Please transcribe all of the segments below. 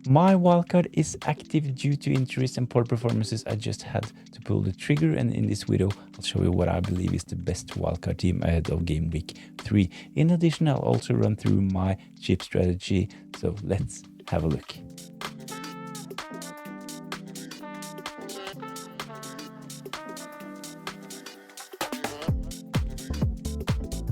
My wildcard is active due to injuries and poor performances. I just had to pull the trigger, and in this video I'll show you what I believe is the best wildcard team ahead of game week 3. In addition, I'll also run through my chip strategy, so let's have a look.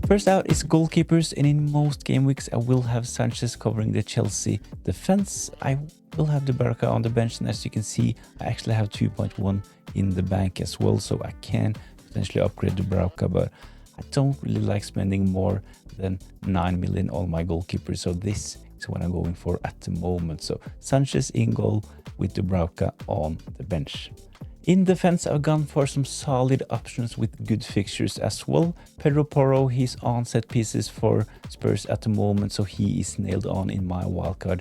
First out is goalkeepers, and in most game weeks I will have Sanchez covering the Chelsea defense. I will have the Barca on the bench, and as you can see I actually have 2.1 in the bank as well, so I can potentially upgrade the Barca, but I don't really like spending more than 9 million on my goalkeepers, so this is what I'm going for at the moment. So Sanchez in goal with the Barca on the bench. In defense, I've gone for some solid options with good fixtures as well. Pedro Porro, he's on set pieces for Spurs at the moment, so he is nailed on in my wildcard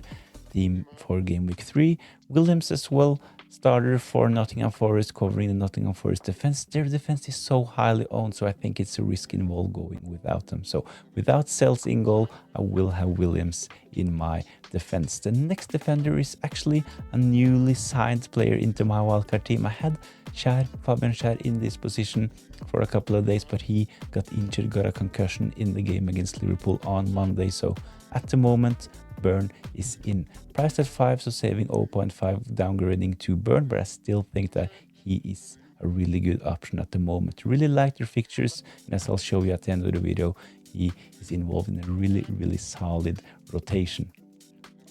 team for game week 3. Williams as well, starter for Nottingham Forest, covering the Nottingham Forest defense. Their defense is so highly owned, so I think it's a risk involved going without them. So without Sells in goal, I will have Williams in my defense. The next defender is actually a newly signed player into my wildcard team. I had Fabian Schär in this position for a couple of days, but he got injured, got a concussion in the game against Liverpool on Monday. So at the moment, Burn is in. Priced at 5, so saving 0.5, downgrading to Burn, but I still think that he is a really good option at the moment. Really like their fixtures, and as I'll show you at the end of the video, he is involved in a really solid rotation.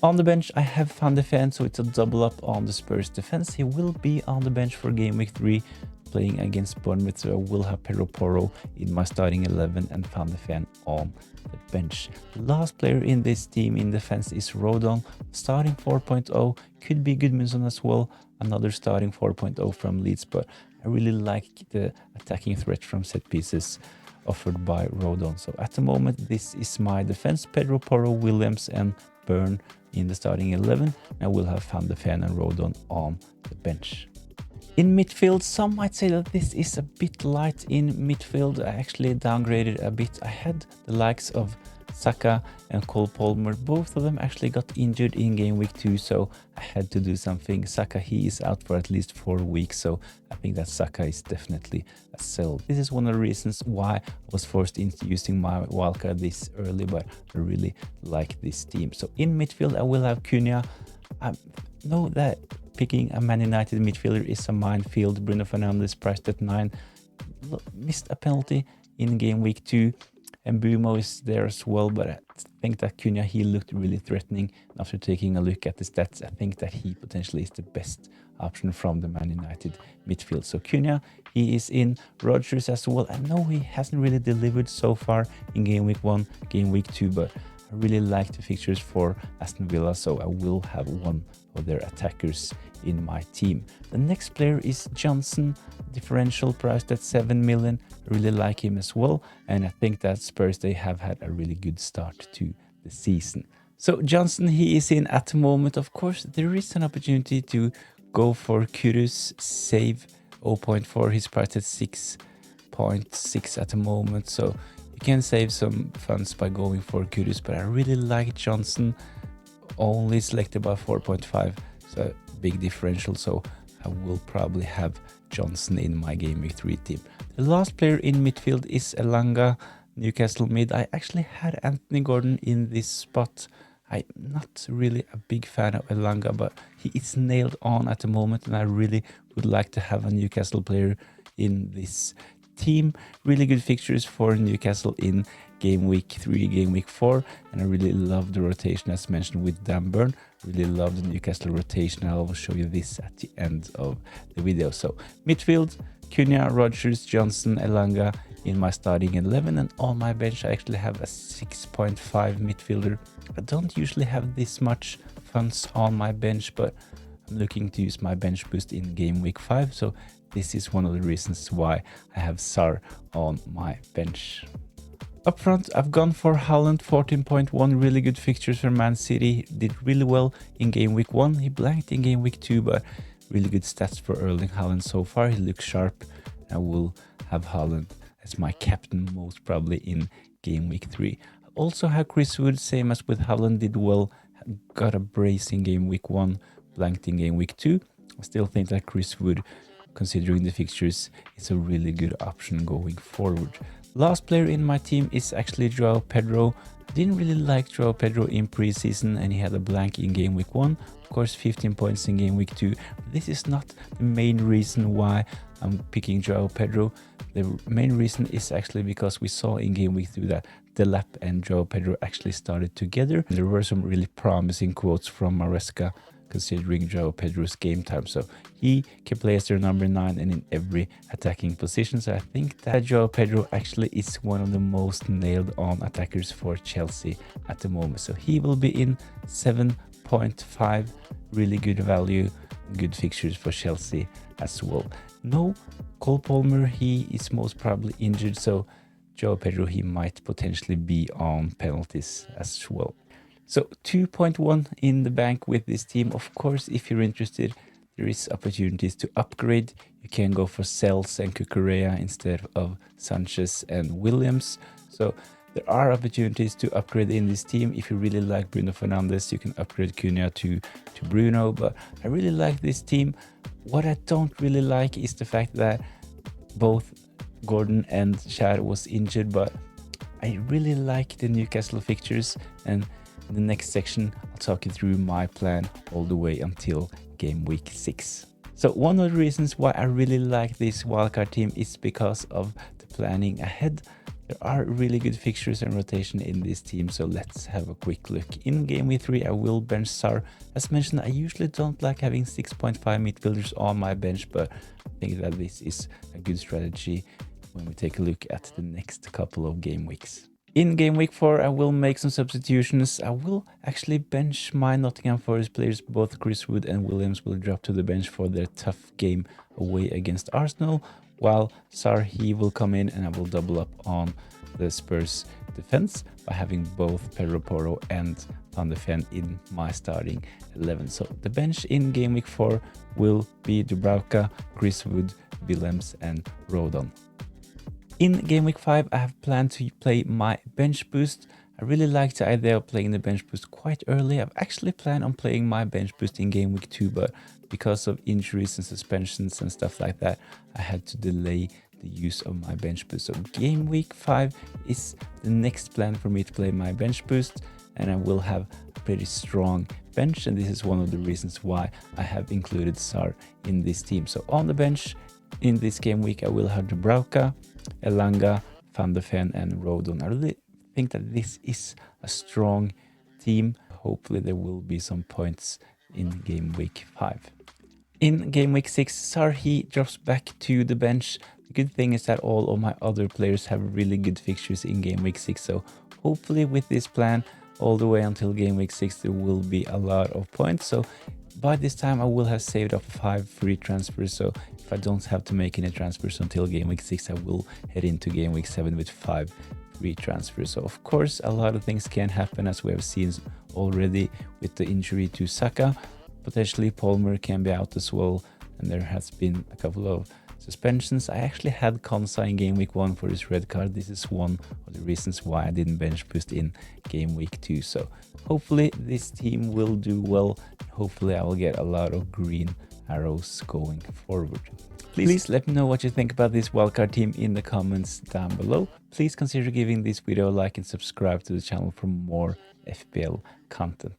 On the bench, I have Van de Ven, so it's a double up on the Spurs defense. He will be on the bench for game week 3, playing against Bournemouth, so I will have Pedro Porro in my starting 11 and Van de Ven on the bench. The last player in this team in defense is Rodon, starting 4.0, could be Gudmundsson as well, another starting 4.0 from Leeds, but I really like the attacking threat from set pieces offered by Rodon. So at the moment, this is my defense: Pedro Porro, Williams and Burn in the starting 11. I will have Van de Ven and Rodon on the bench. In midfield, some might say that this is a bit light in midfield. I actually downgraded a bit. I had the likes of Saka and Cole Palmer. Both of them actually got injured in game week 2, so I had to do something. Saka, he is out for at least 4 weeks, so I think that Saka is definitely a sell. This is one of the reasons why I was forced into using my wildcard this early, but I really like this team. So in midfield, I will have Cunha. I know that picking a Man United midfielder is a minefield. Bruno Fernandes priced at 9, missed a penalty in game week 2. And Bumo is there as well, but I think that Cunha, he looked really threatening. After taking a look at the stats, I think that he potentially is the best option from the Man United midfield. So Cunha, he is in. Rodgers as well. I know he hasn't really delivered so far in game week 1, game week 2, but I really like the fixtures for Aston Villa, so I will have one of their attackers in my team. The next player is Johnson, differential priced at 7 million. I really like him as well, and I think that Spurs, they have had a really good start to the season. So Johnson, he is in at the moment. Of course, there is an opportunity to go for Kudus, save 0.4. He's priced at 6.6 at the moment, so you can save some funds by going for Kudus, but I really like Johnson, only selected by 4.5, so big differential, so I will probably have Johnson in my game week 3 team. The last player in midfield is Elanga, Newcastle mid. I actually had Anthony Gordon in this spot. I'm not really a big fan of Elanga, but he is nailed on at the moment, and I really would like to have a Newcastle player in this team. Really good fixtures for Newcastle in game week 3, game week 4, and I really love the rotation as mentioned with Dan Burn. Really love the Newcastle rotation. I'll show you this at the end of the video. So midfield, Cunha, Rodgers, Johnson, Elanga in my starting 11, and on my bench I actually have a 6.5 midfielder. I don't usually have this much funds on my bench, but I'm looking to use my bench boost in game week 5, so this is one of the reasons why I have Sar on my bench. Up front, I've gone for Haaland, 14.1, really good fixtures for Man City. Did really well in game week 1. He blanked in game week 2, but really good stats for Erling Haaland so far. He looks sharp. I will have Haaland as my captain most probably in game week 3. I also have Chris Wood, same as with Haaland, did well, got a brace in game week 1, blanked in game week 2. I still think that Chris Wood, considering the fixtures, is a really good option going forward. Last player in my team is actually Joao Pedro. I didn't really like Joao Pedro in preseason, and he had a blank in game week 1. Of course, 15 points in game week 2. This is not the main reason why I'm picking Joao Pedro. The main reason is actually because we saw in game week 2 that Delap and Joao Pedro actually started together. There were some really promising quotes from Maresca considering Joao Pedro's game time. So he can play as their number 9 and in every attacking position. So I think that Joao Pedro actually is one of the most nailed on attackers for Chelsea at the moment. So he will be in 7.5, really good value, good fixtures for Chelsea as well. No Cole Palmer, he is most probably injured, so Joao Pedro, he might potentially be on penalties as well. So 2.1 in the bank with this team. Of course, if you're interested, there is opportunities to upgrade. You can go for Sells and Cucurella instead of Sanchez and Williams. So there are opportunities to upgrade in this team. If you really like Bruno Fernandes, you can upgrade Cunha to Bruno. But I really like this team. What I don't really like is the fact that both Gordon and Chad was injured, but I really like the Newcastle fixtures, and in the next section I'll talk you through my plan all the way until game week 6. So one of the reasons why I really like this wildcard team is because of the planning ahead. There are really good fixtures and rotation in this team, so let's have a quick look. In game week 3, I will bench Sar. As mentioned, I usually don't like having 6.5 midfielders on my bench, but I think that this is a good strategy when we take a look at the next couple of game weeks. In game week 4, I will make some substitutions. I will actually bench my Nottingham Forest players. Both Chris Wood and Williams will drop to the bench for their tough game away against Arsenal, while Sar, he will come in, and I will double up on the Spurs defense by having both Pedro Porro and Van de Ven in my starting 11. So the bench in game week 4 will be Dubravka, Chris Wood, Willems and Rodon. In game week 5, I have planned to play my bench boost. I really like the idea of playing the bench boost quite early. I've actually planned on playing my bench boost in game week 2, but because of injuries and suspensions and stuff like that, I had to delay the use of my bench boost. So game week 5 is the next plan for me to play my bench boost, and I will have a pretty strong bench, and this is one of the reasons why I have included Sar in this team. So on the bench in this game week, I will have Dubravka, Elanga, Van de Ven and Rodon. I really think that this is a strong team. Hopefully there will be some points in game week 5. In game week 6, Sar, he drops back to the bench. The good thing is that all of my other players have really good fixtures in game week 6, so hopefully with this plan all the way until game week 6 there will be a lot of points. So by this time I will have saved up 5 free transfers, so if I don't have to make any transfers until game week 6, I will head into game week 7 with 5 free transfers. So of course a lot of things can happen, as we have seen already with the injury to Saka. Potentially Palmer can be out as well, and there has been a couple of suspensions. I actually had Konsa in game week 1 for his red card. This is one of the reasons why I didn't bench boost in game week 2. So hopefully this team will do well. Hopefully I will get a lot of green arrows going forward. Please let me know what you think about this wildcard team in the comments down below. Please consider giving this video a like and subscribe to the channel for more FPL content.